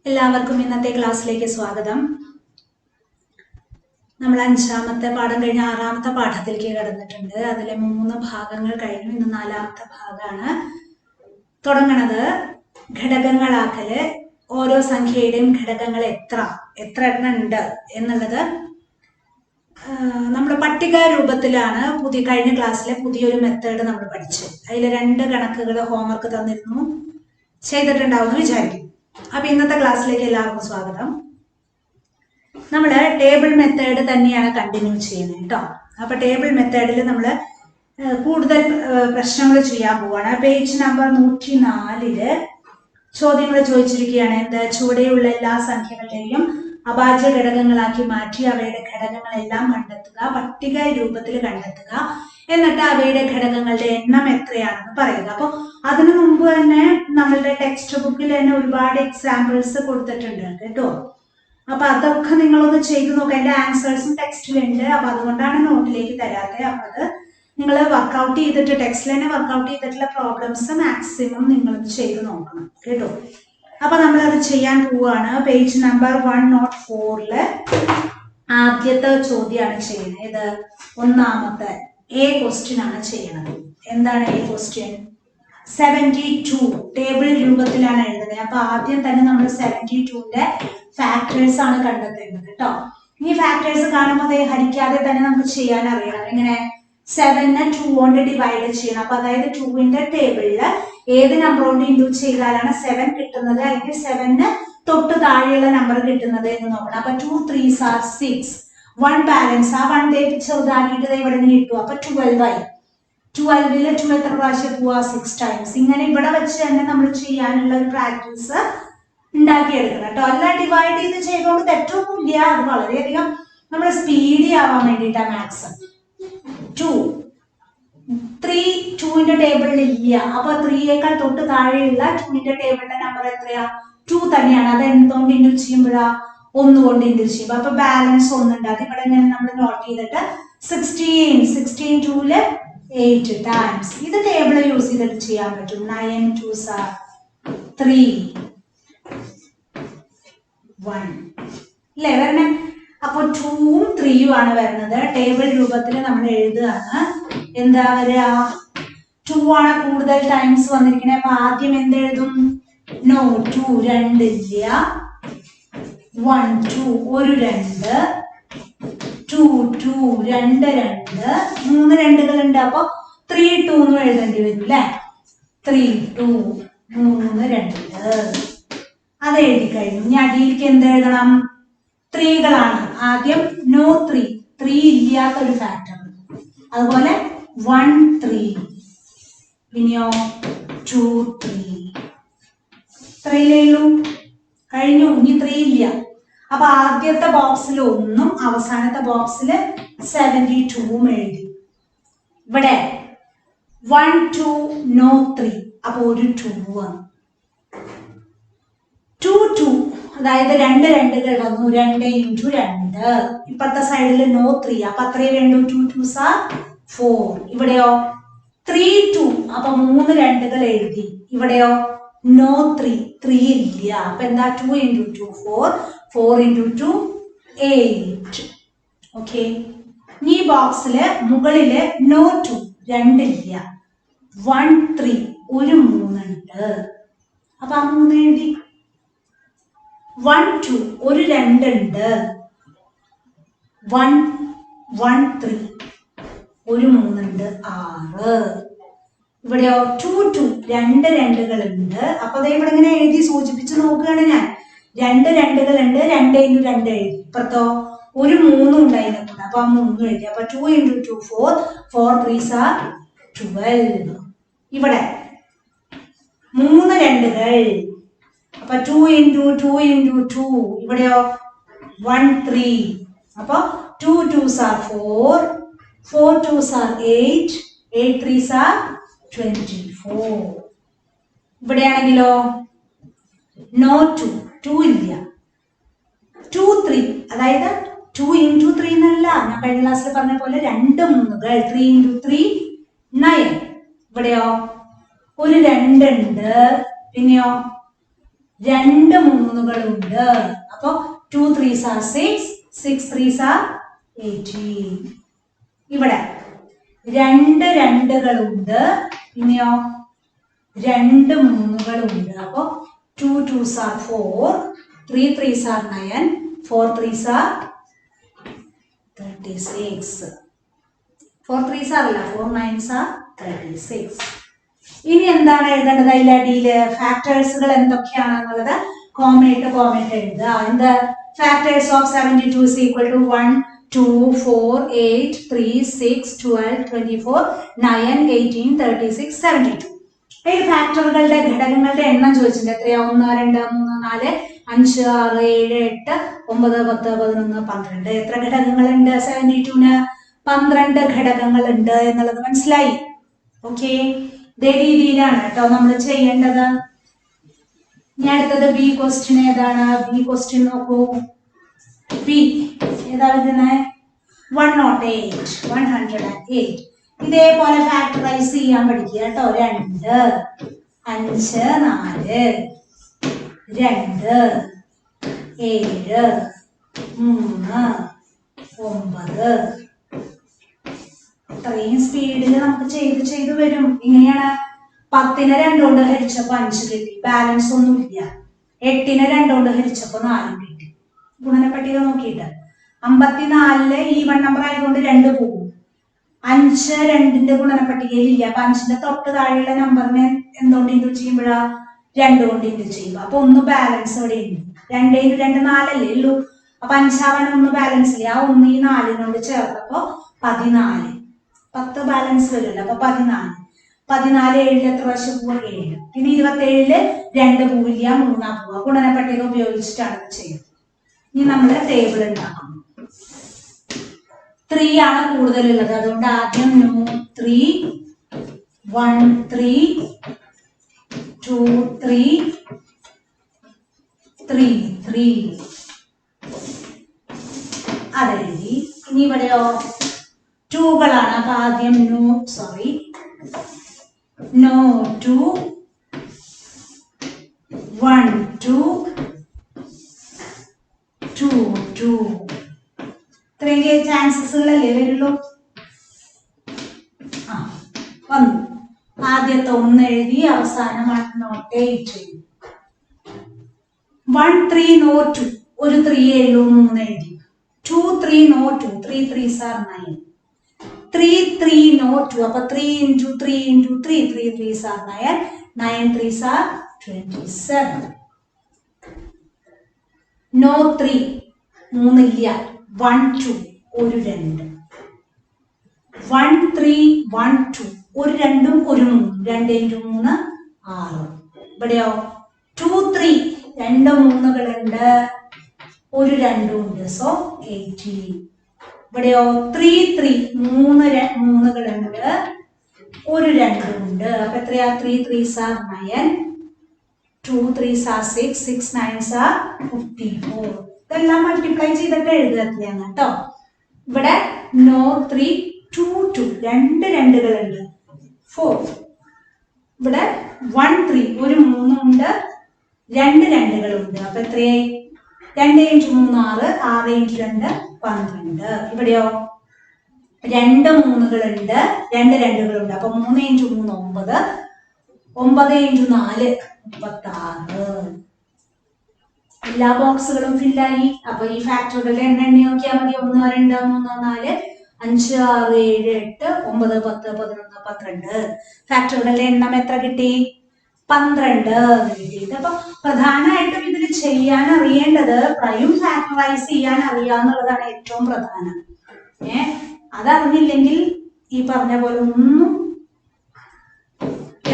എല്ലാവർക്കും ഇന്നത്തെ ക്ലാസ്സിലേക്ക് സ്വാഗതം. നമ്മൾ 5ാമത്തെ പാഠം കഴിഞ്ഞ് 6ാമത്തെ പാഠത്തിലേക്ക് കടന്നിട്ടുണ്ട്. അതിലെ 3 ഭാഗങ്ങൾ കഴിഞ്ഞു. ഇന്ന് 4ാമത്തെ ഭാഗമാണ്. തുടങ്ങണത് ഘടകങ്ങളാക്കല്. ഓരോ സംഖ്യയുടെയും ഘടകങ്ങൾ എത്ര എണ്ണം ഉണ്ട് എന്നുള്ളത് നമ്മുടെ പട്ടിക രൂപത്തിലാണ് കഴിഞ്ഞ ക്ലാസ്സിലെ പുതിയൊരു മെത്തേഡ് നമ്മൾ പഠിച്ചു. അതിൽ 2 കണക്കുകൾ ഹോംവർക്ക് തന്നിരുന്നു, ചെയ്തിട്ടുണ്ടാവും എന്ന് വിചാരിക്കും. അപ്പൊ ഇന്നത്തെ ക്ലാസ്സിലേക്ക് എല്ലാവർക്കും സ്വാഗതം. നമ്മൾ ടേബിൾ മെത്തേഡ് തന്നെയാണ് കണ്ടിന്യൂ ചെയ്യുന്നത് കേട്ടോ. അപ്പൊ ടേബിൾ മെത്തേഡിൽ നമ്മൾ കൂടുതൽ പ്രശ്നങ്ങൾ ചെയ്യാൻ പോവാണ്. പേജ് നമ്പർ 104 ചോദ്യങ്ങൾ ചോദിച്ചിരിക്കുകയാണ്. എന്താ? ചുവടെയുള്ള എല്ലാ സംഖ്യകളുടെയും അഭാജ്യ ഘടകങ്ങളാക്കി മാറ്റി അവയുടെ ഘടകങ്ങളെല്ലാം കണ്ടെത്തുക, പട്ടിക രൂപത്തിൽ കണ്ടെത്തുക, എന്നിട്ട് അവയുടെ ഘടകങ്ങളുടെ എണ്ണം എത്രയാണെന്ന് പറയുക. അപ്പൊ അതിനു മുമ്പ് തന്നെ നമ്മളുടെ ടെക്സ്റ്റ് ബുക്കിൽ തന്നെ ഒരുപാട് എക്സാമ്പിൾസ് കൊടുത്തിട്ടുണ്ട് കേട്ടോ. അപ്പൊ അതൊക്കെ നിങ്ങളൊന്ന് ചെയ്തു നോക്കുക. അതിന്റെ ആൻസേഴ്സും ടെക്സ്റ്റിലുണ്ട്. അപ്പൊ അതുകൊണ്ടാണ് നോട്ടിലേക്ക് തരാത്തത്. അപ്പൊ അത് നിങ്ങൾ വർക്ക്ഔട്ട് ചെയ്തിട്ട് ടെക്സ്റ്റിൽ തന്നെ വർക്ക്ഔട്ട് ചെയ്തിട്ടുള്ള പ്രോബ്ലംസ് മാക്സിമം നിങ്ങൾ ചെയ്ത് നോക്കണം കേട്ടോ. അപ്പൊ നമ്മളത് ചെയ്യാൻ പോവുകയാണ്. പേജ് നമ്പർ 104 ആദ്യത്തെ ചോദ്യമാണ് ചെയ്യുന്നത്. ഇത് 1ാമത്തെ ക്വസ്റ്റ്യൻ ആണ് ചെയ്യണത്. എന്താണ് ക്വസ്റ്റ്യൻ? 72 ടേബിൾ രൂപത്തിലാണ് എഴുതുന്നത്. അപ്പൊ ആദ്യം തന്നെ നമ്മൾ 72ന്റെ ഫാക്ടേഴ്സ് ആണ് കണ്ടെത്തേണ്ടത് കേട്ടോ. ഈ ഫാക്ടേഴ്സ് കാണുമ്പോൾ ഹരിക്കാതെ തന്നെ നമുക്ക് ചെയ്യാൻ അറിയണം. എങ്ങനെ? 7നെ 2 കൊണ്ട് ഡിവൈഡ് ചെയ്യണം. അപ്പൊ അതായത് 2ന്റെ ടേബിളില് ഏത് നമ്പർ കൊണ്ട് ഇൻഡ്യൂസ് ചെയ്താലാണ് 7 കിട്ടുന്നത്, അല്ലെങ്കിൽ 7ന് തൊട്ട് താഴെയുള്ള നമ്പർ കിട്ടുന്നത് എന്ന് നോക്കണം. അപ്പൊ 2 3s are 6. 1 ബാലൻസ്. ആ 1 ചെറുതാക്കിയിട്ട് ഇവിടെ നിന്ന് ഇട്ടു. അപ്പൊ 12 ആയി. 12ല് 2 എത്ര പ്രാവശ്യം പോവാ? 6 ടൈംസ്. ഇങ്ങനെ ഇവിടെ വെച്ച് തന്നെ നമ്മൾ ചെയ്യാനുള്ള ഒരു പ്രാക്ടീസ് ഉണ്ടാക്കിയെടുക്കണം കേട്ടോ. എല്ലാം ഡിവൈഡ് ചെയ്ത് ചെയ്തുകൊണ്ട് തെറ്റൊന്നുമില്ല. അത് വളരെയധികം നമ്മുടെ സ്പീഡി ആവാൻ വേണ്ടിയിട്ടാണ് മാത്സ്. 2 3 2ന്റെ ടേബിളിൽ ഇല്ല. അപ്പൊ 3യേക്കാൾ തൊട്ട് താഴെയുള്ള 2ന്റെ ടേബിളിന്റെ നമ്പർ എത്രയാ? 2 തന്നെയാണ്. അത് എന്തുകൊണ്ട് ഇൻഡ്യൂസ് ചെയ്യുമ്പോഴാ? 1 കൊണ്ട് ഇൻഡ്യൂസ് ചെയ്യുമ്പോൾ. അപ്പൊ ബാലൻസ് 1 ഉണ്ട്. അത് ഇവിടെ ഇങ്ങനെ നമ്മൾ നോട്ട് ചെയ്തിട്ട് 16 2ല് 8 ടൈംസ്. ഇത് ടേബിൾ യൂസ് ചെയ്തിട്ട് ചെയ്യാൻ പറ്റും. 9 2s are 3 1 അല്ലേ വരണേ? അപ്പൊ 2ഉം 3ഉം ആണ് വരുന്നത്. ടേബിൾ രൂപത്തിൽ നമ്മൾ എഴുതുകയാണ്. എന്താ വരിക? 2 ആണ് കൂടുതൽ ടൈംസ് വന്നിരിക്കുന്നത്. അപ്പൊ ആദ്യം എന്തെഴുതും? നോ 2 2 ഇല്ല. 1 2 ഒരു 2 2 2 2 2 3 2കളുണ്ട്. അപ്പൊ 3 2 എന്ന് എഴുതേണ്ടി വരും അല്ലെ? 3 2 3 2 അത് എഴുതി കഴിഞ്ഞു. ഇനി അടിയിലേക്ക് എന്തെഴുതണം? 3കളാണ്. ആദ്യം നോ 3 ഇല്ലാത്തൊരു ഫാക്ടർ. അതുപോലെ 1 3 പിന്നെയോ 2 3 3 കഴിഞ്ഞു. ഇനി 3 ഇല്ല. അപ്പൊ ആദ്യത്തെ ബോക്സിൽ 1ഉം അവസാനത്തെ ബോക്സിൽ 72ഉം എഴുതി. ഇവിടെ 1 2 നോ 3 അപ്പൊ ഒരു 2 വന്നു. 2 2 അതായത് 2 2കൾ വന്നു. 2 × 2. ഇപ്പത്തെ സൈഡിൽ നോ 3. അപ്പൊ അത്രയും 2 2s are 4. ഇവിടെയോ 3 2 അപ്പൊ 3 2കൾ എഴുതി. ഇവിടെയോ നോ 3 ഇല്ല. അപ്പൊ എന്താ? 2 × 2 4 4 × 2 8. ഓക്കെ. ഈ ബോക്സില് മുകളില് നോ 2 ഇല്ല. 1 3 ഒരു 3 ഉണ്ട്. അപ്പൊ ആ 3 എഴുതി. 1 2 ഒരു 2 ഉണ്ട്. 1 1 3 ഒരു 3 ഉണ്ട്. 6. ഇവിടെയോ 2 2 2 2കളുണ്ട്. അപ്പൊ അതേ ഇവിടെ ഇങ്ങനെ എഴുതി സൂചിപ്പിച്ച് നോക്കുകയാണ് ഞാൻ. 2 2കളുണ്ട്. 2 × 2 എഴുതി. ഇപ്പത്തോ ഒരു 3 ഉണ്ടായിരുന്നു. അപ്പൊ ആ 3 എഴുതി. അപ്പൊ 2 × 2 4 4 3s are 12. ഇവിടെ 3 2കൾ. അപ്പൊ 2 × 2 × 2 ഇവിടെയോ 1 3. അപ്പൊ 2 2s are 4 4 2s are 8 8 3s are 24. ഇവിടെയാണെങ്കിലോ no 2 ഇല്ല. 2 3 അതായത് 2 × 3 എന്നല്ല, ഞാൻ കഴിഞ്ഞ ക്ലാസ്സിൽ പറഞ്ഞ പോലെ 2 3കൾ. 3 × 3 9. ഇവിടെയോ ഒരു 2 ഉണ്ട്. പിന്നെയോ 2 3 മൂന്നുകളുണ്ട്. അപ്പൊ 2 3s are 6, 6 3s are 18. ഇവിടെ 2 രണ്ടുകളുണ്ട്, പിന്നെയോ 2 മൂന്നുകളുണ്ട്. അപ്പൊ 2 2s are 4, 3 3s are 9, 4 3s are 36. 4 3s are അല്ല, 4 9s are 36. ഇനി എന്താണ് എഴുതേണ്ടത്? അതിലടിയില് ഫാക്ടേഴ്സുകൾ എന്തൊക്കെയാണെന്നുള്ളത് കോമയിട്ട് എഴുതുക. എന്ത്? Factors of 72 is equal to 1 2 4 8 3 6 12 24 9 18 36 72. ഈ ഫാക്ടറുകളുടെ ഘടകങ്ങളുടെ എണ്ണം ചോദിച്ചിട്ടുണ്ട്. എത്രയാ? 1 2 3 4 5 6 7 8 9 10 11 12. എത്ര ഘടകങ്ങളുണ്ട് 72-ന്? 12 ഘടകങ്ങളുണ്ട് എന്നുള്ളത് മനസ്സിലായി. ഓക്കെ, ഇതേ രീതിയിലാണ് കേട്ടോ നമ്മൾ ചെയ്യേണ്ടത്. ഇനി അടുത്തത് ബി ക്വസ്റ്റ്യൻ ഏതാണ്? ബി ക്വസ്റ്റ്യൻ നോക്കൂ. ബി ഏതാ വരുന്നത്? 108. ഇതേപോലെ ഫാക്ടറൈസ് ചെയ്യാൻ പഠിക്കുക കേട്ടോ. 2 5 4 2 7 3 9. ഇത്രയും സ്പീഡിൽ നമുക്ക് ചെയ്ത് വരും. ഇങ്ങനെയാണ്. 10-നെ 2 കൊണ്ട് ഹരിച്ചപ്പോ 5 കിട്ടി, ബാലൻസ് ഒന്നും ഇല്ല. 8-നെ 2 കൊണ്ട് ഹരിച്ചപ്പോ 4 കിട്ടി. ഗുണനപ്പട്ടിക നോക്കിയിട്ട് 54-ല് ഈവൺ നമ്പർ ആയതുകൊണ്ട് 2 പോകും. 5 2-ന്റെ ഗുണനപ്പട്ടികയിൽ ഇല്ല. അപ്പൊ 5-ന്റെ തൊട്ട് താഴെയുള്ള നമ്പറിനെ എന്തുകൊണ്ട് ഇൻഡു ചെയ്യുമ്പോഴാ? 2 കൊണ്ട് ഇൻഡു ചെയ്യുമ്പോ. അപ്പൊ ഒന്ന് ബാലൻസ് ഇവിടെ ഉണ്ട്. 2 × 2 4 അല്ലേ ഉള്ളൂ. അപ്പൊ 5 ആവാൻ ഒന്ന് ബാലൻസ് ഇല്ല. ആ 1 ഈ 4-നോട് ചേർത്തപ്പോ 14. 10 ബാലൻസ് വരുമല്ലോ. അപ്പൊ 14. 14 7-ൽ എത്ര പ്രാവശ്യം പോവുക? 7. പിന്നെ 27-ല് 2 പോവില്ല, 3 പോവുക. ഗുണനപ്പട്ടിക ഉപയോഗിച്ചിട്ടാണ് ഇത് ചെയ്യുന്നത്. ഇനി നമ്മൾ ടേബിൾ ഉണ്ടാക്കണം. 3 ആണ് കൂടുതലുള്ളത്, അതുകൊണ്ട് ആദ്യം 3 1 3 2 3 3 3 അതെഴുതി. ഇനി ഇവിടെയോ 2കളാണ്. അപ്പൊ ആദ്യം no 2 1 2 2 2. ഇത്രയും ചാൻസസുകളല്ലേ വരുള്ളൂ. വന്നു. ആദ്യത്തെ 1 എഴുതി, അവസാനം 108 എഴുതി. 1 3 no 2, ഒരു 3 ഉള്ളൂ, 3 എഴുതി. 2 3 no 2, 3 3s are 9. 3 3 no 2, അപ്പൊ 3 × 3 × 3, 3 3s are 9, 9 3s are 27. no 3, 3 ഇല്ല. 1 2, ഒരു 2. 1 3 1 2, ഒരു 2ഉം ഒരു 3, 2 × 3 6. ഇവിടെയോ 2 3, 2 3കളുണ്ട്, ഒരു 2 ഉണ്ട്. സോ 18. ഇവിടെയോ 3 3, 3 3കളുണ്ട്, ഒരു 2 ഉണ്ട്. അപ്പൊ എത്രയാ? 3 3s are 9, 2 3s are 6, 6 9s are 54. ഇതെല്ലാം മൾട്ടിപ്ലൈ ചെയ്തിട്ട് എഴുതുക എത്രയാണ് കേട്ടോ. ഇവിടെ no 3 2 2, 2 രണ്ടുകളുണ്ട്, 4. ഇവിടെ 1 3, ഒരു 3 ഉണ്ട്, 2 രണ്ടുകളുണ്ട്. അപ്പൊ എത്രയായി? 2 × 3 6, 6 × 2 12. ഇവിടെയോ 2 3കളുണ്ട്, 2 രണ്ടുകളുണ്ട്. അപ്പൊ 3 × 3 9, 9 × 4 36. എല്ലാ ബോക്സുകളും ഫില്ലായി. അപ്പൊ ഈ ഫാക്ടറുകളുടെ എണ്ണി നോക്കിയാൽ മതി. 1 2 3 4 5 6 7 8 9 10 11 12. ഫാക്ടറുകളുടെ എണ്ണം എത്ര കിട്ടി? 12 കിട്ടി. അപ്പൊ പ്രധാനമായിട്ടും ഇതിൽ ചെയ്യാൻ അറിയേണ്ടത് പ്രൈം ഫാക്ടറൈസ് ചെയ്യാൻ അറിയാന്നുള്ളതാണ് ഏറ്റവും പ്രധാനം. അതറിഞ്ഞില്ലെങ്കിൽ ഈ പറഞ്ഞ പോലെ ഒന്നും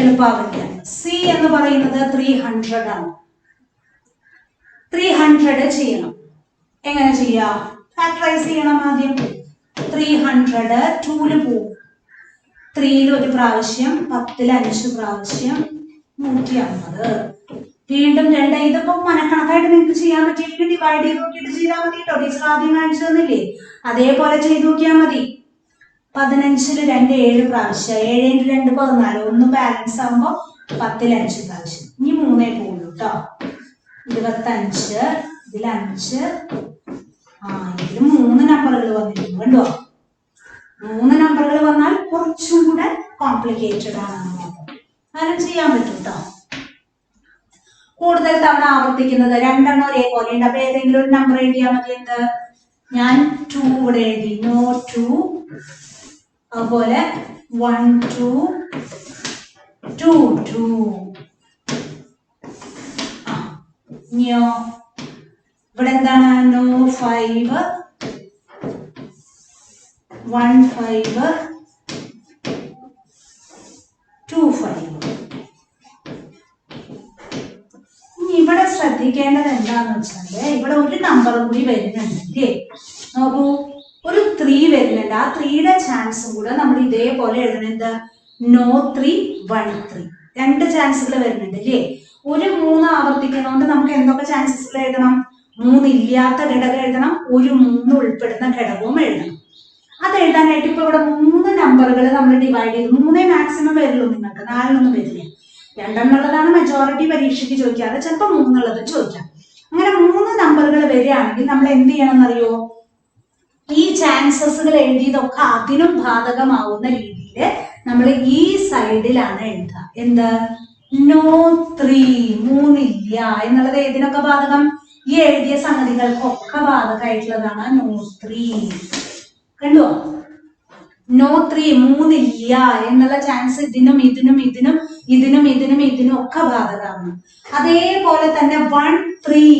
എളുപ്പമാവില്ല. സി എന്ന് പറയുന്നത് 300 ആണ്. 300 ചെയ്യണം. എങ്ങനെ ചെയ്യാം? ഫാക്ടറൈസ് ചെയ്യണം. ആദ്യം 300 2-ല് പോകും. 3-ൽ ഒരു പ്രാവശ്യം, 10-ൽ 5 പ്രാവശ്യം, 150. വീണ്ടും 2. ഇതിപ്പോ മനക്കണക്കായിട്ട് നിങ്ങൾക്ക് ചെയ്യാൻ പറ്റിയെങ്കിൽ ഡിവൈഡ് ചെയ്ത് നോക്കിയിട്ട് ചെയ്താൽ മതി കേട്ടോ. ടീച്ചർ ആദ്യം കാണിച്ചു തന്നില്ലേ, അതേപോലെ ചെയ്ത് നോക്കിയാൽ മതി. 15-ൽ 2 7 പ്രാവശ്യം, 7 × 2 14. 1 ബാലൻസ് ആകുമ്പോ 10-ൽ 5 പ്രാവശ്യം. ഇനി 3 പോകുള്ളൂ കേട്ടോ. 25, ഇതിൽ 5, ഇതിൽ 3 നമ്പറുകൾ വന്നിട്ടുണ്ട്. കണ്ടോ? 3 നമ്പറുകൾ വന്നാൽ കുറച്ചും കൂടെ കോംപ്ലിക്കേറ്റഡ് ആണ്. അങ്ങനെ ചെയ്യാൻ പറ്റും കേട്ടോ. കൂടുതൽ തവണ ആവർത്തിക്കുന്നത് 2 എണ്ണം ഒരേപോലെ ഉണ്ട്. അപ്പൊ ഏതെങ്കിലും ഒരു നമ്പർ എഴുതിയാൽ മതി. എന്ത്? ഞാൻ 2 ഇവിടെ എഴുതി, നോ 2. അതുപോലെ 1 2 2 2. ഇനിയോ ഇവിടെ എന്താണ്? നോ 5 1 5 2 5. ഇവിടെ ശ്രദ്ധിക്കേണ്ടത് എന്താന്ന് വെച്ചാല് ഇവിടെ ഒരു നമ്പർ കൂടി വരുന്നുണ്ട്. നോക്കൂ, ഒരു 3 വരുന്നുണ്ട്. ആ 3യുടെ ചാൻസും കൂടെ നമ്മൾ ഇതേപോലെ എഴുതണം. എന്താ? നോ 3 1 3. 2 ചാൻസുകൾ വരുന്നുണ്ട് അല്ലേ? ഒരു 3 ആവർത്തിക്കുന്നതുകൊണ്ട് നമുക്ക് എന്തൊക്കെ ചാൻസസുകൾ എഴുതണം? 3 ഇല്ലാത്ത ഘടകം എഴുതണം, ഒരു 3 ഉൾപ്പെടുന്ന ഘടകവും എഴുതണം. അത് എഴുതാനായിട്ട് ഇപ്പൊ ഇവിടെ 3 നമ്പറുകൾ നമ്മൾ ഡിവൈഡ് ചെയ്തു. 3 മാക്സിമം വരുള്ളൂ നിങ്ങൾക്ക്, 4 വരില്ല. 2 എന്നുള്ളതാണ് മെജോറിറ്റി പരീക്ഷയ്ക്ക് ചോദിക്കാറ്, ചിലപ്പോൾ 3 എന്നുള്ളത് ചോദിക്കാം. അങ്ങനെ 3 നമ്പറുകൾ വരികയാണെങ്കിൽ നമ്മൾ എന്ത് ചെയ്യണം എന്നറിയോ? ഈ ചാൻസസുകൾ എഴുതിയതൊക്കെ അതിനും ബാധകമാവുന്ന രീതിയിൽ നമ്മൾ ഈ സൈഡിലാണ് എഴുതുക. എന്ത്? നോ 3 3 ഇല്ല എന്നുള്ളത് ഏതിനൊക്കെ ബാധകം? ഈ എഴുതിയ സംഗതികൾക്കൊക്കെ ബാധകമായിട്ടുള്ളതാണ് നോ 3. കണ്ടോ? നോ 3 3 ഇല്ല എന്നുള്ള ചാൻസ് ഇതിനും ഇതിനും ഇതിനും ഇതിനും ഇതിനും ഇതിനും ഒക്കെ ബാധകമാണ്. അതേപോലെ തന്നെ 1 3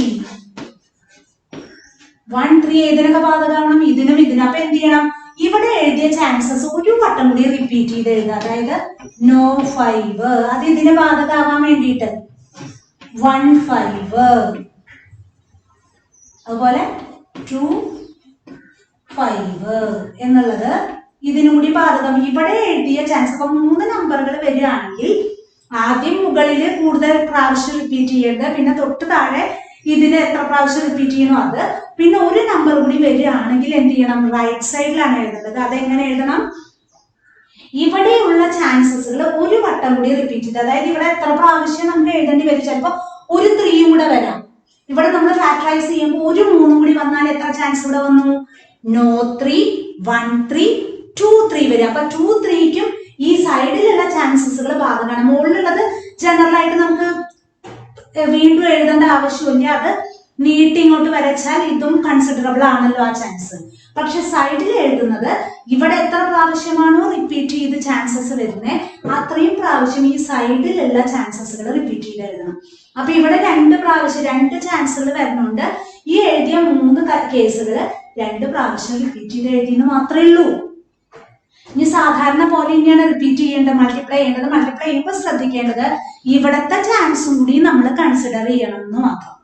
ഏതിനൊക്കെ ബാധകമാണ്? ഇതിനും ഇതിനും. അപ്പൊ എന്ത് ചെയ്യണം? ഇവിടെ എഴുതിയ ചാൻസസ് ഒരു വട്ടം കൂടി റിപ്പീറ്റ് ചെയ്ത് എഴുതുക. അതായത് നോ 5 അത് ഇതിന് ബാധകമാവാൻ വേണ്ടിയിട്ട് 1 5. അതുപോലെ 2 5 എന്നുള്ളത് ഇതിനും കൂടി ബാധകം. ഇവിടെ എഴുതിയ ചാൻസ് അപ്പൊ 3 നമ്പറുകൾ വരികയാണെങ്കിൽ ആദ്യം മുകളിൽ കൂടുതൽ പ്രാവശ്യം റിപ്പീറ്റ് ചെയ്യരുത്, പിന്നെ തൊട്ട് താഴെ ഇതിന് എത്ര പ്രാവശ്യം റിപ്പീറ്റ് ചെയ്യണോ അത്, പിന്നെ ഒരു നമ്പർ കൂടി വരികയാണെങ്കിൽ എന്ത് ചെയ്യണം? റൈറ്റ് സൈഡിലാണ് എഴുതേണ്ടത്. അതെങ്ങനെ എഴുതണം? ഇവിടെയുള്ള ചാൻസസുകൾ ഒരു വട്ടം കൂടി റിപ്പീറ്റ് ചെയ്ത്, അതായത് ഇവിടെ എത്ര പ്രാവശ്യം നമുക്ക് എഴുതേണ്ടി വരും? ചിലപ്പോൾ ഒരു 3 കൂടെ വരാം. ഇവിടെ നമ്മൾ ഫാക്ടറൈസ് ചെയ്യുമ്പോൾ ഒരു 3 കൂടി വന്നാൽ എത്ര ചാൻസ് ഇവിടെ വന്നു? നോ 3 1 3 2 3 വരും. അപ്പൊ 2 3ക്കും ഈ സൈഡിലുള്ള ചാൻസസുകൾ ബാധകമാണ്. മുകളിലുള്ളത് ജനറൽ ആയിട്ട് നമുക്ക് വീണ്ടും എഴുതേണ്ട ആവശ്യമില്ല. അത് നീട്ടി ഇങ്ങോട്ട് വരച്ചാൽ ഇതും കൺസിഡറബിൾ ആണല്ലോ ആ ചാൻസ്. പക്ഷെ സൈഡിൽ എഴുതുന്നത് ഇവിടെ എത്ര പ്രാവശ്യമാണോ റിപ്പീറ്റ് ചെയ്ത് ചാൻസസ് വരുന്നത് അത്രയും പ്രാവശ്യം ഈ സൈഡിലുള്ള ചാൻസസുകൾ റിപ്പീറ്റ് ചെയ്ത് എഴുതണം. അപ്പൊ ഇവിടെ 2 പ്രാവശ്യം 2 ചാൻസുകൾ വരുന്നുണ്ട്. ഈ എഴുതിയ 3 കേസുകൾ 2 പ്രാവശ്യം റിപ്പീറ്റ് ചെയ്ത് എഴുതിയെന്ന് മാത്രമേ ഉള്ളൂ. ഇനി സാധാരണ പോലെ ഇനിയാണ് റിപ്പീറ്റ് ചെയ്യേണ്ടത്, മൾട്ടിപ്ലൈ ചെയ്യേണ്ടത്. മൾട്ടിപ്ലൈ ചെയ്യുമ്പോൾ ശ്രദ്ധിക്കേണ്ടത് ഇവിടത്തെ ചാൻസും കൂടി നമ്മൾ കൺസിഡർ ചെയ്യണം എന്ന് മാത്രം.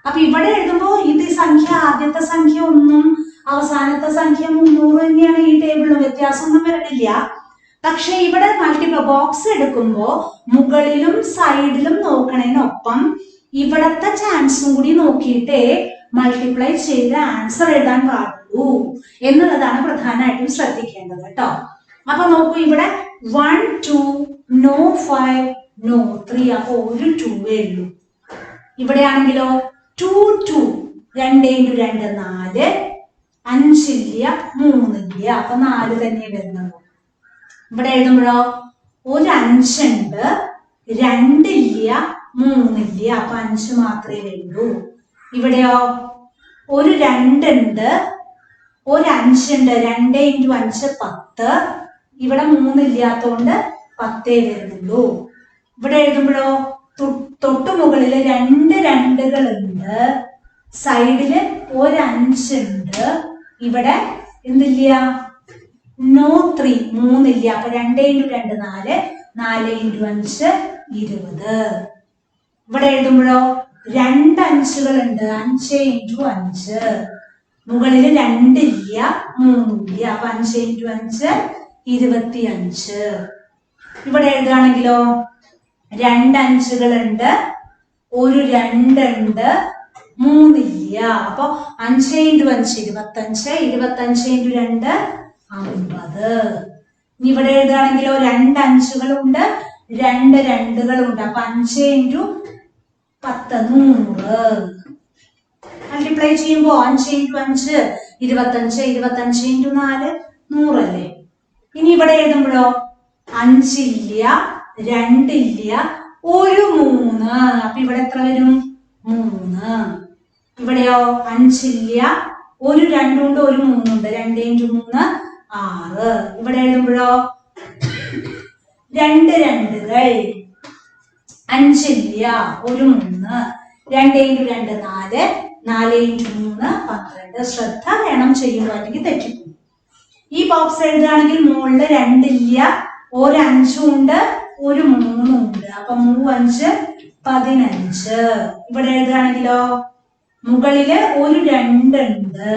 അപ്പൊ ഇവിടെ എഴുതുമ്പോൾ ഇത് സംഖ്യ ആദ്യത്തെ സംഖ്യ 1 അവസാനത്തെ സംഖ്യ 300 തന്നെയാണ്. ഈ ടേബിളിൽ വ്യത്യാസമൊന്നും വരണില്ല. പക്ഷെ ഇവിടെ മൾട്ടിപ്ലൈ ബോക്സ് എടുക്കുമ്പോൾ മുകളിലും സൈഡിലും നോക്കണതിനൊപ്പം ഇവിടത്തെ ചാൻസും കൂടി നോക്കിയിട്ടേ മൾട്ടിപ്ലൈ ചെയ്ത് ആൻസർ എഴുതാൻ പാടുള്ളൂ എന്നുള്ളതാണ് പ്രധാനമായിട്ടും ശ്രദ്ധിക്കേണ്ടത് കേട്ടോ. അപ്പൊ നോക്കൂ, ഇവിടെ 1 2 നോ 5 നോ 3. അപ്പൊ ഒരു 2 ഉള്ളൂ. ഇവിടെയാണെങ്കിലോ 2 2 2 × 2 4 5 ഇല്ല 3 ഇല്ല. അപ്പൊ 4 തന്നെ വരുന്നുള്ളൂ. ഇവിടെ എഴുതുമ്പോഴോ ഒരു 5 ഉണ്ട് 2 ഇല്ല 3 ഇല്ല. അപ്പൊ 5 മാത്രമേ വരുള്ളൂ. ഇവിടെയോ ഒരു 2 ഉണ്ട് ഒരു 5 ഉണ്ട് 2 × 5 10. ഇവിടെ 3 ഇല്ലാത്തതുകൊണ്ട് 10 വരുന്നുള്ളൂ. ഇവിടെ എഴുതുമ്പോഴോ തൊട്ട് മുകളിൽ 2 2കളുണ്ട്, സൈഡില് ഒരു 5 ഉണ്ട്. ഇവിടെ എന്തില്ല? നോ 3 3 ഇല്ല. അപ്പൊ 2 × 2 4 4 × 5 20. ഇവിടെ എഴുതുമ്പോഴോ 2 5കളുണ്ട് 5 × 5. മുകളിൽ 2 ഇല്ല 3 ഇല്ല. അപ്പൊ 5 × 5 25. ഇവിടെ എഴുതുകയാണെങ്കിലോ 2 5കളുണ്ട് ഒരു 2 ഉണ്ട് 3 ഇല്ല. അപ്പൊ 5 × 5 25 25 × 2 50. ഇവിടെ എഴുതുകയാണെങ്കിലോ 2 5കളുണ്ട് 2 2കളുണ്ട്. അപ്പൊ 5 × 10 100. മൾട്ടിപ്ലൈ ചെയ്യുമ്പോ 5 ഇൻറ്റു 5 25, 25 ഇൻറ്റു 4 100 അല്ലേ. ഇനി ഇവിടെ എഴുതുമ്പോഴോ 5 ഇല്ല, 2 ഇല്ല, ഒരു 3. അപ്പൊ ഇവിടെ എത്ര വരും? 3. ഇവിടെയോ 5 ഇല്ല, ഒരു 2 ഉണ്ട്, ഒരു 3 ഉണ്ട്. 2 ഇൻറ്റു 3 6. ഇവിടെ എഴുതുമ്പോഴോ 2 2കൾ, 5 ഇല്ല, ഒരു 3. 2 ഇൻറ്റു 2 4, 4 ഇൻറ്റു 3 12. ശ്രദ്ധ വേണം ചെയ്യുമ്പോൾ, അല്ലെങ്കിൽ തെറ്റിപ്പോകും. ഈ ബോക്സ് എഴുതുകയാണെങ്കിൽ മുകളിൽ 2 ഇല്ല, ഒരു 5 ഉണ്ട്, ഒരു 3 ഉണ്ട്. അപ്പൊ 3 5 15. ഇവിടെ എഴുതുകയാണെങ്കിലോ മുകളില് ഒരു 2 ഉണ്ട്,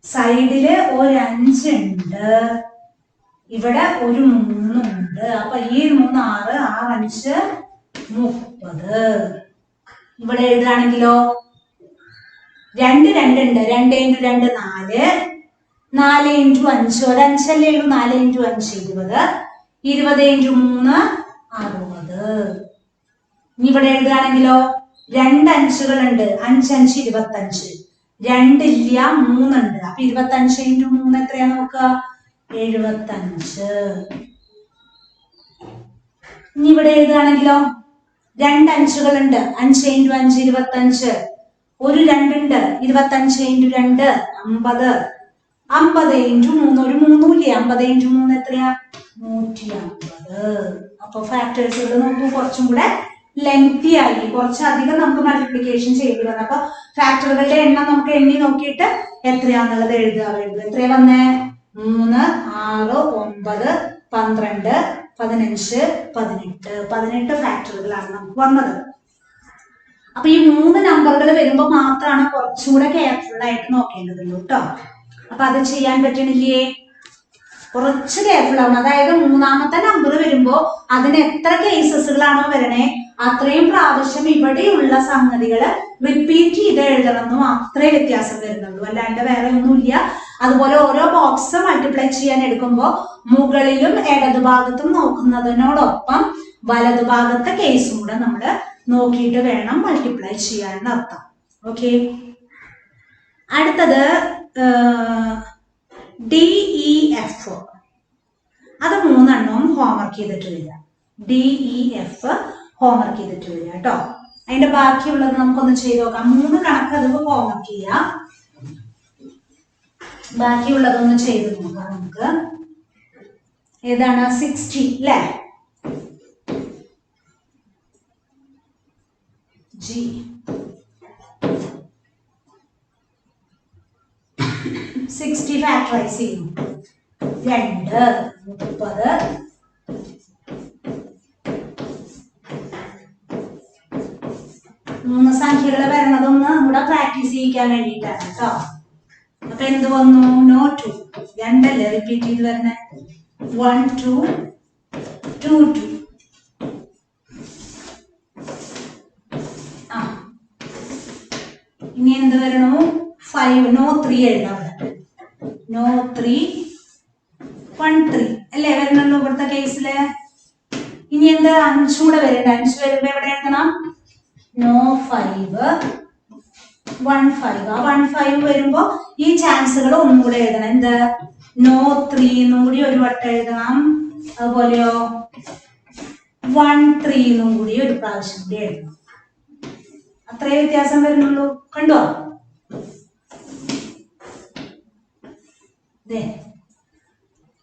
സൈഡില് ഒരു 5 ഉണ്ട്, ഇവിടെ ഒരു 3 ഉണ്ട്. അപ്പൊ ഈ 3 6, 6 5 30. ഇവിടെ എഴുതുകയാണെങ്കിലോ 2 2 ഉണ്ട്, 2 ഇൻറ്റു 2 4, 4 ഇൻറ്റു 5 ഒരു 5 അല്ലേ ഉള്ളൂ, 4 ഇൻറ്റു 5 20, 20 ഇൻറ്റു 3 60. ഇനി ഇവിടെ എഴുതുകയാണെങ്കിലോ 2 5കളുണ്ട്, 5 5 25, 2 ഇല്ല, 3 ഉണ്ട്. അപ്പൊ 25 ഇൻറ്റു 3 എത്രയാ നോക്കുക? 75. ഇനി ഇവിടെ എഴുതുകയാണെങ്കിലോ 2 5കളുണ്ട്, 5 ഇൻറ്റു 5 25, ഒരു 2 ഉണ്ട്, 25 ഇൻറ്റു 2 50, 50 ഇൻറ്റു 3 ഒരു 3 ഇല്ലേ, 50 ഇൻറ്റു 3 എത്രയാ? 150. അപ്പൊ ഫാക്ടേഴ്സുകൾ നോക്കൂ, കുറച്ചും കൂടെ ലെങ്തി ആയി, കുറച്ചധികം നമുക്ക് മൾട്ടിപ്ലിക്കേഷൻ ചെയ്തു വന്നു. അപ്പൊ ഫാക്ടറുകളുടെ എണ്ണം നമുക്ക് എണ്ണി നോക്കിയിട്ട് എത്രയാന്നുള്ളത് എഴുതുക. എത്രയാ വന്നേ? 3 6 9 12 15 18. 18 ഫാക്ടറുകളാണ് നമുക്ക് വന്നത്. അപ്പൊ ഈ 3 നമ്പറുകൾ വരുമ്പോ മാത്രമാണ് കുറച്ചുകൂടെ കെയർഫുൾ ആയിട്ട് നോക്കേണ്ടതുള്ളൂ കേട്ടോ. അപ്പൊ അത് ചെയ്യാൻ പറ്റണില്ലേ? കുറച്ച് കെയർഫുൾ ആവണം. അതായത് മൂന്നാമത്തെ നമ്പർ വരുമ്പോ അതിന് എത്ര കേസസുകളാണോ വരണേ അത്രയും പ്രാവശ്യം ഇവിടെയുള്ള സംഗതികൾ റിപ്പീറ്റ് ചെയ്ത് എഴുതണം എന്ന് മാത്രമേ വ്യത്യാസം വരുന്നുള്ളൂ, അല്ലാണ്ട് വേറെ ഒന്നുമില്ല. അതുപോലെ ഓരോ ബോക്സ് മൾട്ടിപ്ലൈ ചെയ്യാൻ എടുക്കുമ്പോൾ മുകളിലും ഇടതുഭാഗത്തും നോക്കുന്നതിനോടൊപ്പം വലതുഭാഗത്തെ കേസും കൂടെ നമ്മൾ നോക്കിയിട്ട് വേണം മൾട്ടിപ്ലൈ ചെയ്യാൻ അർത്ഥം. ഓക്കെ, അടുത്തത് DEF. അത് 3 എണ്ണവും ഹോംവർക്ക് ചെയ്തിട്ട് വരിക. DEF ഹോംവർക്ക് ചെയ്തിട്ട് വരിക കേട്ടോ. അതിന്റെ ബാക്കിയുള്ളത് നമുക്കൊന്ന് ചെയ്ത് നോക്കാം. 3 കണക്ക് അത് ഹോംവർക്ക് ചെയ്യാം, ബാക്കിയുള്ളതൊന്ന് ചെയ്ത് നോക്കാം നമുക്ക്. ഏതാണ്? 60 അല്ലേ? G 60 ഫാക്ടറൈസ് ചെയ്യുന്നു. 2 30 3 സംഖ്യകൾ വരണതൊന്ന് ഇവിടെ പ്രാക്ടീസ് ചെയ്യിക്കാൻ വേണ്ടിയിട്ടാണ് കേട്ടോ. അപ്പൊ എന്ത് വന്നു? No 2. 2 അല്ലേ റിപ്പീറ്റ് ചെയ്ത് വരണേ. 1 2 2 2. ഇനി എന്ത് വരണു? 5. No 3 എഴുതാം ഇവിടെ. No 3 1 3 അല്ലേ വരണുള്ളൂ ഇവിടുത്തെ കേസില്. ഇനി എന്താ? 5 കൂടെ വരണ്ട. 5 വരുമ്പോ എവിടെ എഴുതണം? No 5 1 5. ആ 1 5 വരുമ്പോ ഈ ചാൻസുകൾ ഒന്നും കൂടെ എഴുതണം. എന്ത്? No 3 എന്നും കൂടി ഒരു വട്ടം എഴുതണം. അതുപോലെയോ 1 3 എന്നും കൂടി ഒരു പ്രാവശ്യം കൂടി എഴുതണം. അത്രേ വ്യത്യാസം വരുന്നുള്ളൂ. കണ്ടോ?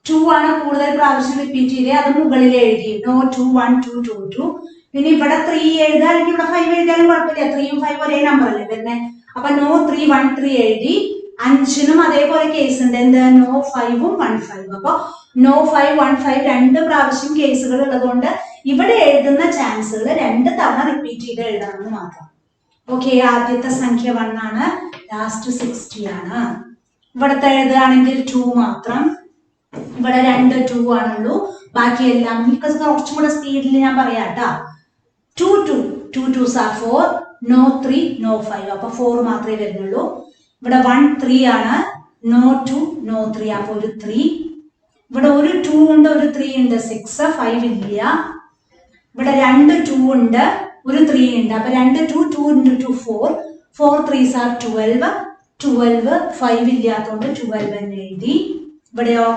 2 ആണ് കൂടുതൽ പ്രാവശ്യം റിപ്പീറ്റ് ചെയ്തേ, അത് മുകളിൽ എഴുതി. No 2 1 2 2 2. പിന്നെ ഇവിടെ 3 എഴുതാ, അല്ലെങ്കിൽ ഇവിടെ 5 എഴുതിയാലും കുഴപ്പമില്ല. 3 ഉം 5 ഒരേ നമ്പർ അല്ലേ വരുന്നേ. അപ്പൊ No 3 1 3 എഴുതി. 5നും അതേപോലെ കേസ് ഉണ്ട്. എന്ത്? No 5 ഉം 1 5. അപ്പൊ No 5 1 5 2 പ്രാവശ്യം കേസുകൾ ഉള്ളതുകൊണ്ട് ഇവിടെ എഴുതുന്ന ചാൻസുകൾ 2 തവണ റിപ്പീറ്റ് ചെയ്ത് എഴുതണമെന്ന് മാത്രം. ഓക്കെ, ആദ്യത്തെ സംഖ്യ 1 ആണ്, ലാസ്റ്റ് 60 ആണ്. ഇവിടുത്തെ എഴുതുകയാണെങ്കിൽ 2 മാത്രം. ഇവിടെ 2 2 ആണുള്ളൂ, ബാക്കിയെല്ലാം കുറച്ചും കൂടെ സ്പീഡിൽ ഞാൻ പറയാം കേട്ടോ. 2 2 2 2s are 4. No 3 No 5. അപ്പൊ 4 മാത്രമേ വരുന്നുള്ളൂ. ഇവിടെ 1 3 ആണ്. No 2 No 3. അപ്പൊ ഒരു 3. ഇവിടെ ഒരു 2 ഉണ്ട്, ഒരു 3 ഉണ്ട്. 6 5 ഇല്ല. ഇവിടെ 2 2 ഉണ്ട്, ഒരു 3 ഉണ്ട്. അപ്പൊ 2 2 into 2 4 4 3s are 12 12 5 ഇല്ലാത്തതുകൊണ്ട് 12 എന്ന് എഴുതി. ഇവിടെയോ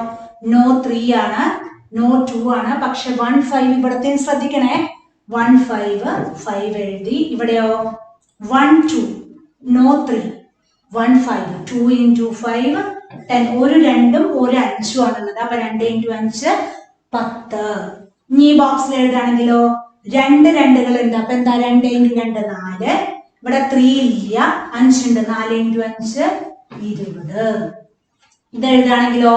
നോ 3 ആണ്, നോ 2 ആണ്. പക്ഷെ 1 5 ഇവിടത്തെ ശ്രദ്ധിക്കണേ, 1 5 5 എഴുതി. ഇവിടെയോ 1 2 നോ 3 1 5 2 into 5 10 ഒരു 2ഉം ഒരു 5ഉം ആണുള്ളത്. അപ്പൊ 2 into 5 10. ഇനി ഈ ബോക്സിൽ എഴുതാണെങ്കിലോ 2 2കൾ ഉണ്ട്. അപ്പൊ എന്താ 2 into 2 4. ഇവിടെ 3 ഇല്ല, 5 ഉണ്ട്. 4 into 5 20. ഇത് എഴുതാണെങ്കിലോ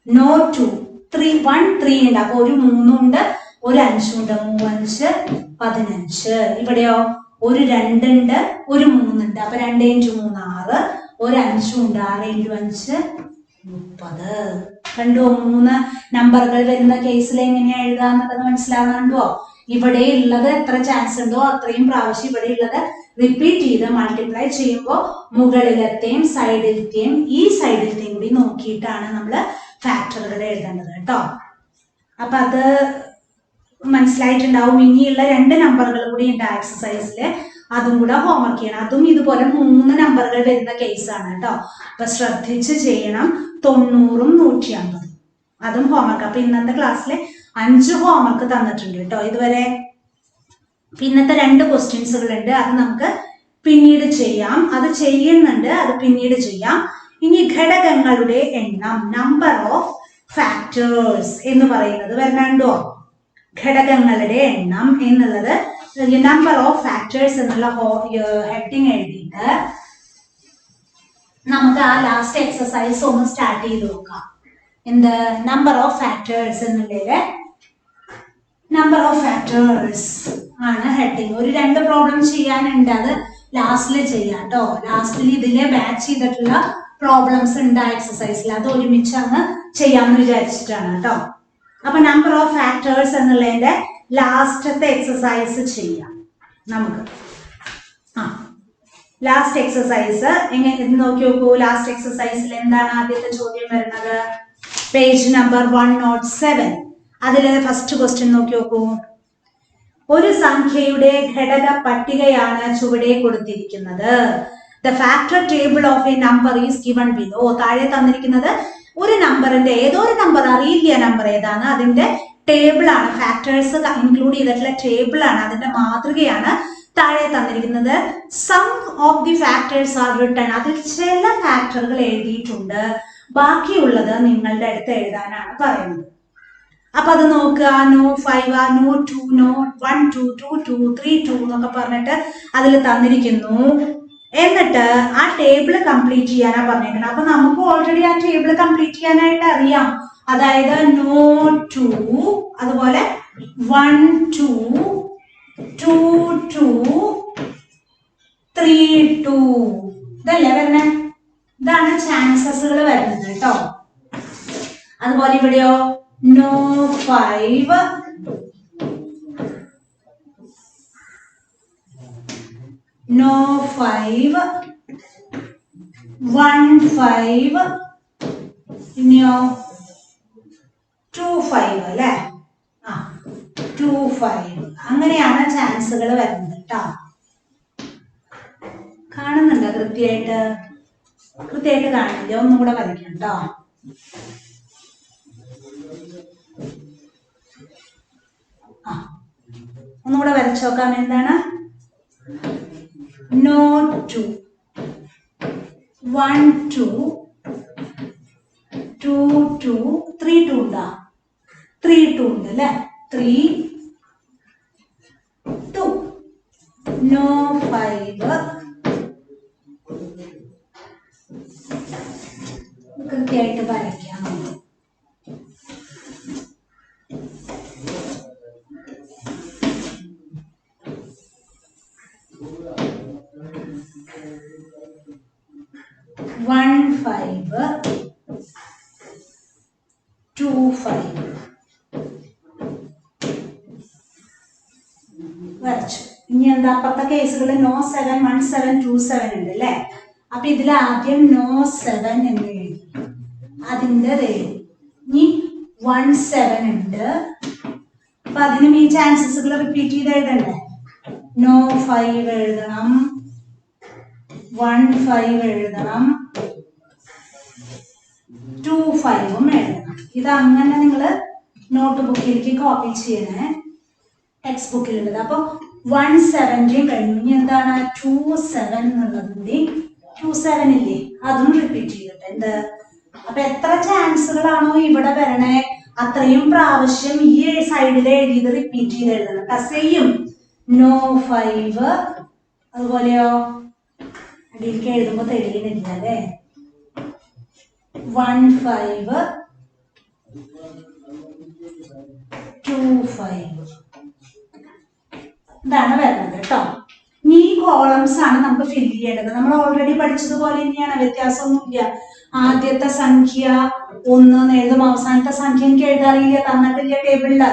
നോ 2 3 1 3 ഉണ്ട്. അപ്പൊ ഒരു 3 ഉണ്ട്, ഒരു 5 ഉണ്ട്. 3 5 15. ഇവിടെയോ ഒരു 2 ഉണ്ട്, ഒരു 3 ഉണ്ട്. അപ്പൊ 2 into 3 6, ഒരു 5 ഉണ്ട്. 6 into 5 30. കണ്ടോ 3 നമ്പറുകൾ വരുന്ന കേസിൽ എങ്ങനെയാ എഴുതാന്നുള്ളത് മനസ്സിലാവുന്നുണ്ടോ? ഇവിടെ ഉള്ളത് എത്ര ചാൻസ് ഉണ്ടോ അത്രയും പ്രാവശ്യം ഇവിടെ ഉള്ളത് റിപ്പീറ്റ് ചെയ്ത് മൾട്ടിപ്ലൈ ചെയ്യുമ്പോൾ മുകളിലത്തെയും സൈഡിലത്തെയും ഈ സൈഡിലത്തെയും കൂടി നോക്കിയിട്ടാണ് നമ്മൾ ഫാക്ടറുകൾ എഴുതേണ്ടത് കേട്ടോ. അപ്പൊ അത് മനസ്സിലായിട്ടുണ്ടാവും. ഇനിയുള്ള 2 നമ്പറുകൾ കൂടി ഉണ്ട് ആ എക്സസൈസിൽ, അതും കൂടെ ഹോംവർക്ക് ചെയ്യണം. അതും ഇതുപോലെ 3 നമ്പറുകൾ വരുന്ന കേസാണ് കേട്ടോ. അപ്പൊ ശ്രദ്ധിച്ച് ചെയ്യണം. 90ഉം 150 അതും ഹോംവർക്ക്. അപ്പൊ ഇന്നത്തെ ക്ലാസ്സിലെ 5 ഹോംവർക്ക് തന്നിട്ടുണ്ട് കേട്ടോ ഇതുവരെ. ഇന്നത്തെ 2 ക്വസ്റ്റ്യൻസുകൾ ഉണ്ട്, അത് നമുക്ക് പിന്നീട് ചെയ്യാം. അത് ചെയ്യുന്നുണ്ട്, അത് പിന്നീട് ചെയ്യാം. ഇനി ഘടകങ്ങളുടെ എണ്ണം, നമ്പർ ഓഫ് ഫാക്ടേഴ്സ് എന്ന് പറയുന്നത് വരണുണ്ടോ? ഘടകങ്ങളുടെ എണ്ണം എന്നുള്ളത് നമ്പർ ഓഫ് ഫാക്ടേഴ്സ് എന്നുള്ള ഹെഡിങ് എഴുതിയിട്ട് നമുക്ക് ആ ലാസ്റ്റ് എക്സസൈസ് ഒന്ന് സ്റ്റാർട്ട് ചെയ്ത് നോക്കാം. എന്ത് നമ്പർ ഓഫ് ഫാക്ടേഴ്സ് എന്നുള്ളത് നമ്പർ ഓഫ് ഫാക്ടേഴ്സ് ആണ് ഹെഡിങ്. ഒരു 2 പ്രോബ്ലം ചെയ്യാനുണ്ട്, അത് ലാസ്റ്റിൽ ചെയ്യാം കേട്ടോ. ലാസ്റ്റിൽ ഇതിലെ ബാച്ച് ചെയ്തിട്ടുള്ള പ്രോബ്ലംസ് ഉണ്ട് ആ എക്സസൈസിൽ, അത് ഒരുമിച്ച് അങ്ങ് ചെയ്യാമെന്ന് വിചാരിച്ചിട്ടാണ് കേട്ടോ. അപ്പൊ നമ്പർ ഓഫ് ഫാക്ടേഴ്സ് എന്നുള്ളതിന്റെ ലാസ്റ്റത്തെ എക്സസൈസ് ചെയ്യാം നമുക്ക്. ലാസ്റ്റ് എക്സസൈസ് എങ്ങനെ നോക്കി നോക്കൂ. ലാസ്റ്റ് എക്സസൈസിൽ എന്താണ് ആദ്യത്തെ ചോദ്യം വരുന്നത്? Page number 107. അതിലെ ഫസ്റ്റ് ക്വസ്റ്റ്യൻ നോക്കി നോക്കൂ. ഒരു സംഖ്യയുടെ ഘടക പട്ടികയാണ് ചുവടെ കൊടുത്തിരിക്കുന്നത്. The factor table of A number is given below. താഴെ തന്നിരിക്കുന്നത് ഒരു നമ്പറിന്റെ, ഏതോ ഒരു നമ്പർ, അറിയില്ല നമ്പർ ഏതാണ്, അതിന്റെ ടേബിൾ ആണ്, ഫാക്ടേഴ്സ് ഇൻക്ലൂഡ് ചെയ്തിട്ടുള്ള ടേബിൾ ആണ്, അതിന്റെ മാതൃകയാണ് താഴെ തന്നിരിക്കുന്നത്. Sum of the factors are written. അതിൽ ചില ഫാക്ടറുകൾ എഴുതിയിട്ടുണ്ട്, ബാക്കിയുള്ളത് നിങ്ങളുടെ അടുത്ത് എഴുതാനാണ് പറയുന്നത്. അപ്പൊ അത് നോക്കുക. നോ 5, നോ 2, നോ 1 2 2 2 3 2 എന്നൊക്കെ പറഞ്ഞിട്ട് അതിൽ തന്നിരിക്കുന്നു. എന്നിട്ട് ആ ടേബിൾ കംപ്ലീറ്റ് ചെയ്യാനാ പറഞ്ഞേക്കുന്നത്. അപ്പൊ നമുക്ക് ഓൾറെഡി ആ ടേബിൾ കംപ്ലീറ്റ് ചെയ്യാനായിട്ട് അറിയാം. അതായത് നോ 2, അതുപോലെ 1 2 2 2 3 2 ഇതല്ലേ വരണേ? ഇതാണ് ചാൻസസുകൾ വരുന്നത് കേട്ടോ. അതുപോലെ ഇവിടെയോ നോ 5 നോ 5 1 5 ഇനിയോ 2 5 അല്ലേ? 2 5 അങ്ങനെയാണ് ചാൻസുകൾ വരുന്നത് കേട്ടോ. കാണുന്നുണ്ടോ? കൃത്യമായിട്ട് കാണില്ല. ഒന്നും കൂടെ വരയ്ക്കാം കേട്ടോ. ഒന്നുകൂടെ വരച്ചു നോക്കാം. എന്താണ്? നോ 2 1 2 2 2 3 2 ഉണ്ടാ? 3 2 ഉണ്ട് അല്ലേ? 3 2 നോ 5 കൃത്യമായിട്ട് വരയ്ക്കാം. വരച്ചു. ഇനി എന്താ അപ്പുറത്തെ കേസുകൾ? നോ 7 1 7 2 7 ഉണ്ട് അല്ലേ? അപ്പൊ ഇതിൽ ആദ്യം നോ 7 എന്ന് എഴുതി, അതിൻ്റെ ഇനി 1 7 ഉണ്ട്. അപ്പൊ അതിനും ഈ ചാൻസസുകൾ റിപ്പീറ്റ് ചെയ്ത് എഴുതണ്ടേ? നോ 5 എഴുതണം, 1 5 എഴുതണം, 2 5ഉം എഴുതണം. ഇത് അങ്ങനെ നിങ്ങൾ നോട്ട് ബുക്കിലേക്ക് കോപ്പി ചെയ്യണേ, ടെക്സ്റ്റ് ബുക്കിലുള്ളത്. അപ്പൊ 170 കഴിഞ്ഞു. ഇനി എന്താണ് 27 എന്നുള്ളത് കൂടി 27 ഇല്ലേ, അതും റിപ്പീറ്റ് ചെയ്തിട്ട് എന്ത്. അപ്പൊ എത്ര ചാൻസുകളാണോ ഇവിടെ വരണേ അത്രയും പ്രാവശ്യം ഈ സൈഡിൽ എഴുതിയത് റിപ്പീറ്റ് ചെയ്ത് എഴുതണം. കസയും നോ 5, അതുപോലെയോ അടിയിലേക്ക് എഴുതുമ്പോ തെളിയുന്നില്ല അല്ലേ, 1 5 2 5 ഇതാണ് വരുന്നത് കേട്ടോ. ഈ കോളംസ് ആണ് നമുക്ക് ഫില്ല് ചെയ്യേണ്ടത്. നമ്മൾ ഓൾറെഡി പഠിച്ചതുപോലെ തന്നെയാണ്, വ്യത്യാസമൊന്നുമില്ല. ആദ്യത്തെ സംഖ്യ 1 എഴുതും, അവസാനത്തെ സംഖ്യ എനിക്ക് എഴുതാറിയില്ല, തന്നിട്ടില്ല ടേബിളില്,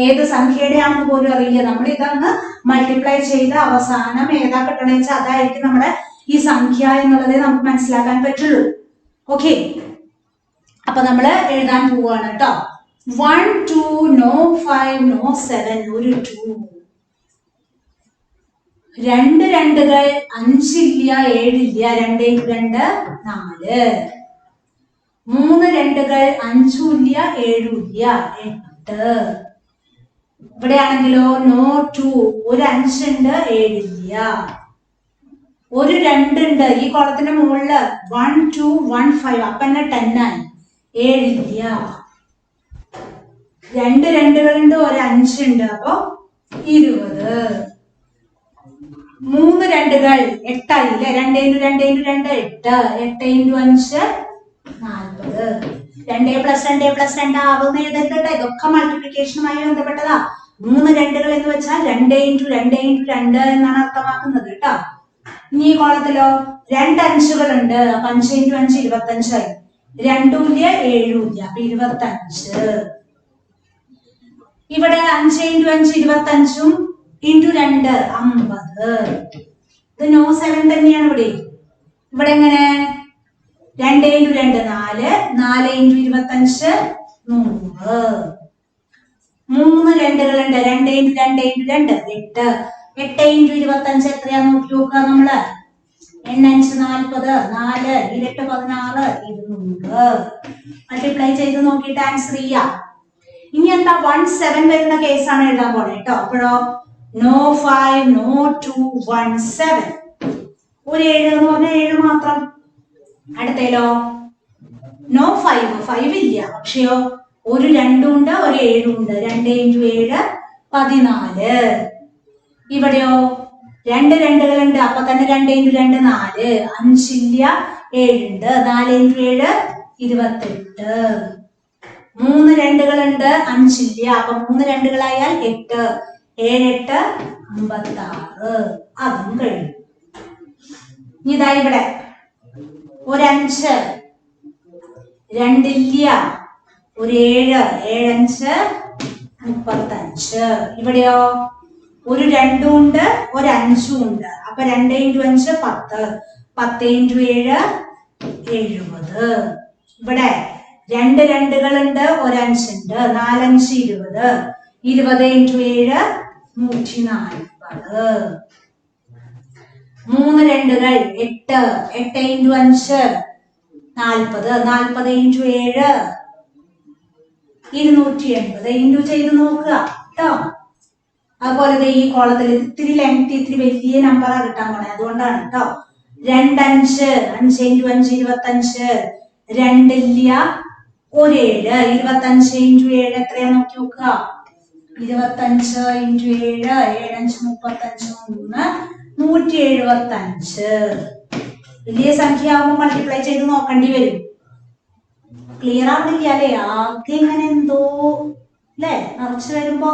ഏത് സംഖ്യയുടെ ആണെന്ന് പോലും അറിയില്ല. നമ്മൾ ഇതൊന്ന് മൾട്ടിപ്ലൈ ചെയ്ത് അവസാനം ഏതാ കിട്ടണമെന്ന് വെച്ചാൽ അതായിരിക്കും നമ്മുടെ ഈ സംഖ്യ എന്നുള്ളതേ നമുക്ക് മനസ്സിലാക്കാൻ പറ്റുള്ളൂ. ഓക്കെ, അപ്പൊ നമ്മൾ എഴുതാൻ പോവാണ് കേട്ടോ. 1 2 നോ 5 നോ 7 ഒരു 2, 2 രണ്ടുകൾ 5 ഇല്ല 7 ഇല്ല, 2 × 2 4, 3 രണ്ടുകൾ 5 ഇല്ല 7 ഇല്ല 8. ഇവിടെ ആണെങ്കിലോ നോ 2 ഒരു 5 ഉണ്ട് 7 ഇല്ല, ഒരു 2 ഉണ്ട് ഈ കോളത്തിന്റെ മുകളില് 1 2 1 5 അപ്പൊ തന്നെ 10 ആയി, 7 ഇല്ല. 2 രണ്ടുകളുണ്ട് ഒരു 5 ഉണ്ട് അപ്പൊ 20. 3 രണ്ടുകൾ 8 ആയില്ലേ, 2 × 2 × 2 8, 8 × 5 40. 2 + 2 + 2 ആവുന്ന എഴുതേണ്ട, ഇതൊക്കെ മൾട്ടിപ്ലിക്കേഷനുമായി ബന്ധപ്പെട്ടതാ. 3 രണ്ടുകൾ എന്ന് വെച്ചാൽ 2 × 2 × 2 എന്നാണ് അർത്ഥമാക്കുന്നത് കേട്ടോ. ഇനി ഈ കോളത്തിലോ 2 അഞ്ചുകളുണ്ട്, 5 × 5 25 ആയി, 2 ഇല്ല 7 ഇല്ല അപ്പൊ 25. ഇവിടെ 5 × 5 25ഉം × 2 50. ഇത് നോ 7 തന്നെയാണ് ഇവിടെ. ഇവിടെ എങ്ങനെ 2 × 2 4, 4 × 25 100. 3 രണ്ടുകളുണ്ട്, 2 × 2 × 2 8, 8 × 25 എത്രയാ നോക്കി നോക്കുക നമ്മള്. 8 5 40, 4 8 16 200. മൾട്ടിപ്ലൈ ചെയ്ത് നോക്കിയിട്ട് ആൻസർ ചെയ്യാം. ഇനി എന്താ 1 7 വരുന്ന കേസാണ് എഴുതാൻ പോണേ കേട്ടോ. അപ്പോഴോ നോ 5 നോ 2 1 7, ഒരു 7 എന്ന് പറഞ്ഞാൽ 7 മാത്രം. അടുത്തേലോ നോ 5 ഇല്ല, പക്ഷെയോ ഒരു 2 ഉണ്ട് ഒരു 7 ഉണ്ട്, 2 × 7 14. ഇവിടെയോ 2 രണ്ടുകളുണ്ട് അപ്പൊ തന്നെ 2 × 2 4, 5 ഇല്ല 7 ഉണ്ട്, 4 × 7 28. 3 രണ്ടുകളുണ്ട് 5 ഇല്ല അപ്പൊ 3 രണ്ടുകളായാൽ 8, 7 8 56. അതും കഴിഞ്ഞു. ഇതാ ഇവിടെ ഒരു 5, 2 ഇല്ല ഒരു 7, 7 5 35. ഇവിടെയോ ഒരു 2 ഉണ്ട് ഒരു 5 ഉണ്ട് അപ്പൊ 2 × 5 10, 10 × 7 70. ഇവിടെ 2 രണ്ടുകളുണ്ട് ഒരു 5 ഉണ്ട്, 4 5 20, 20 × 7 140. 3 രണ്ടുകൾ 8, 8 × 5 40, 40 × 7 280. ഇൻറ്റു ചെയ്ത് നോക്കുക കേട്ടോ. അതുപോലെ ഈ കോളത്തിൽ ഇത്തിരി ലെങ്ത് ഇത്തിരി വലിയ നമ്പറാ കിട്ടാൻ പോണേ, അതുകൊണ്ടാണ് കേട്ടോ. 2 5, 5 × 5 25, 2 ഇല്ല ഒരു 7, 25 × 7 എത്രയാ നോക്കി നോക്കുക. 25 × 7 7 5 35 175. വലിയ സംഖ്യ ആവുമ്പോൾ മൾട്ടിപ്ലൈ ചെയ്ത് നോക്കേണ്ടി വരും. ക്ലിയർ ആവുന്നില്ല അല്ലേ, ആദ്യം ഇങ്ങനെ എന്തോ അല്ലേ നിറച്ച് വരുമ്പോ.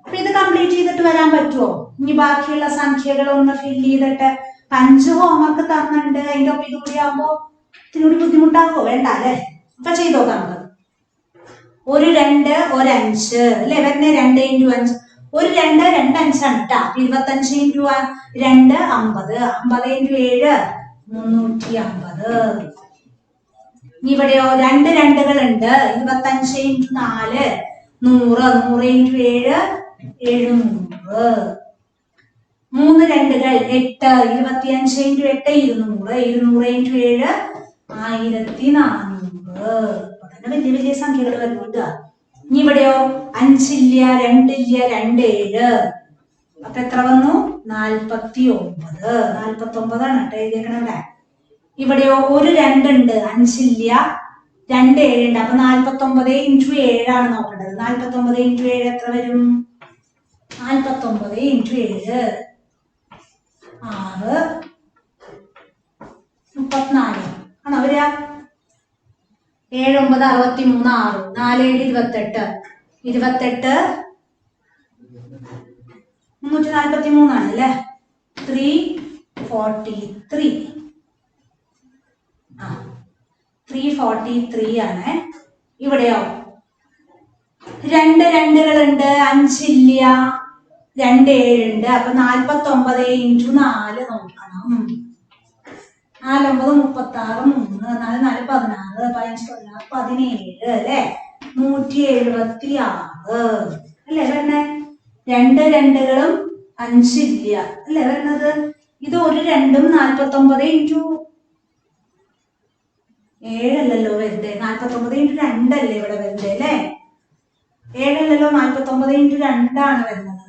അപ്പൊ ഇത് കംപ്ലീറ്റ് ചെയ്തിട്ട് വരാൻ പറ്റുമോ? ഇനി ബാക്കിയുള്ള സംഖ്യകൾ ഒന്ന് ഫില്ല് ചെയ്തിട്ട് 5 ഹോംവർക്ക് തന്നിട്ടുണ്ട്, അതിന്റെ ഒപ്പം ഇതുകൂടി ആവുമ്പോ ഇതിനൂടി ബുദ്ധിമുട്ടാകുമോ? വേണ്ട അല്ലെ. അപ്പൊ ചെയ്തോക്കാം നമുക്ക്. ഒരു 2 ഒരു 5 അല്ലെ വരുന്നേ, 2 × 5 ഒരു 2 2 5 ആണ് കേട്ടാ. 25 × 2 50, 50 × 7 350. ഇവിടെയോ 2 രണ്ടുകളുണ്ട്, 25 × 4 100, 100 × 7 700. മൂന്ന് രണ്ടുകൾ 8, 25 ഇൻറ്റു 8 200, 200 ഇൻറ്റു 7 1400. അപ്പൊ തന്നെ വലിയ വലിയ സംഖ്യകൾ വരുന്നുണ്ട്. ഇനി ഇവിടെയോ 5 ഇല്ല, 2 ഇല്ല, 2 7. അപ്പൊ എത്ര വന്നു? 49. 49 ആണ് കേട്ടോ എഴുതിയേക്കണ ഇവിടെ. ഇവിടെയോ ഒരു 2 ഉണ്ട്, 5 ഇല്ല, 2 7 ഉണ്ട്. അപ്പൊ 49 ഇൻറ്റു 7 ആണ് നോക്കേണ്ടത്. 49 ഇൻറ്റു 7 എത്ര വരും? 49 ഇൻറ്റു 7 6 34 ആണോ വരിക? 7 9 63 6 4 7 28 28 343 ആണ് അല്ലേ? 343. 343 ആണ്. ഇവിടെയോ 2 രണ്ടുകളുണ്ട്, 5 ഇല്ല, 2 7 ഉണ്ട്. അപ്പൊ 49 ഇൻറ്റു 4 നോക്കണം. 4 9 36 3 4 4 16 15 17 അല്ലെ? 176 അല്ലേ വരണേ? 2 രണ്ടുകളും 5 ഇല്ല അല്ലേ വരുന്നത്? ഇത് ഒരു 2ഉം 49 ഇൻറ്റു 7 അല്ലല്ലോ വരുന്നത്. 49 ഇൻറ്റു 2 അല്ലേ ഇവിടെ വരുന്നത് അല്ലേ? 7 അല്ലല്ലോ, 49 ഇൻറ്റു 2 ആണ് വരുന്നത്.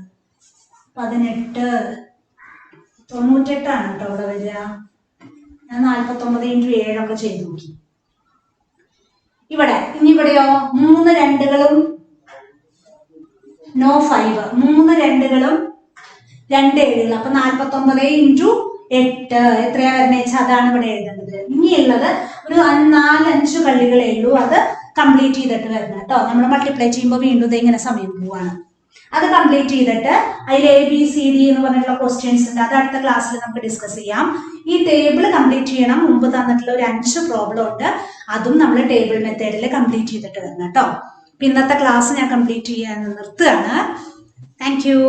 18 98 ആണ് കേട്ടോ ഇവിടെ വരിക. ഞാൻ 49 ഇൻറ്റു 7 ഒക്കെ ചെയ്തു നോക്കി. ഇവിടെ ഇനി ഇവിടെയോ 3 രണ്ടുകളും നോ 5, 3 രണ്ടുകളും 2 7. അപ്പൊ 49 ഇൻറ്റു 8 എത്രയാ വരുന്നത് വെച്ചാൽ അതാണ് ഇവിടെ എഴുതേണ്ടത്. ഇനിയുള്ളത് ഒരു 4-5 കള്ളികളേ ഉള്ളൂ. അത് കംപ്ലീറ്റ് ചെയ്തിട്ട് വരണം കേട്ടോ. നമ്മൾ മൾട്ടിപ്ലൈ ചെയ്യുമ്പോൾ വീണ്ടും ഇങ്ങനെ സമയം പോവാണ്. അത് കംപ്ലീറ്റ് ചെയ്തിട്ട് അതിൽ ABCD എന്ന് പറഞ്ഞിട്ടുള്ള ക്വസ്റ്റ്യൻസ് ഉണ്ട്. അത് അടുത്ത ക്ലാസ്സിൽ നമുക്ക് ഡിസ്കസ് ചെയ്യാം. ഈ ടേബിൾ കംപ്ലീറ്റ് ചെയ്യണം. മുമ്പ് തന്നിട്ടുള്ള ഒരു 5 പ്രോബ്ലം ഉണ്ട്. അതും നമ്മൾ ടേബിൾ മെത്തേഡിൽ കംപ്ലീറ്റ് ചെയ്തിട്ട് വരണം കേട്ടോ. ഇന്നത്തെ ക്ലാസ് ഞാൻ കംപ്ലീറ്റ് ചെയ്യാൻ നിർത്തുകയാണ്. Thank you.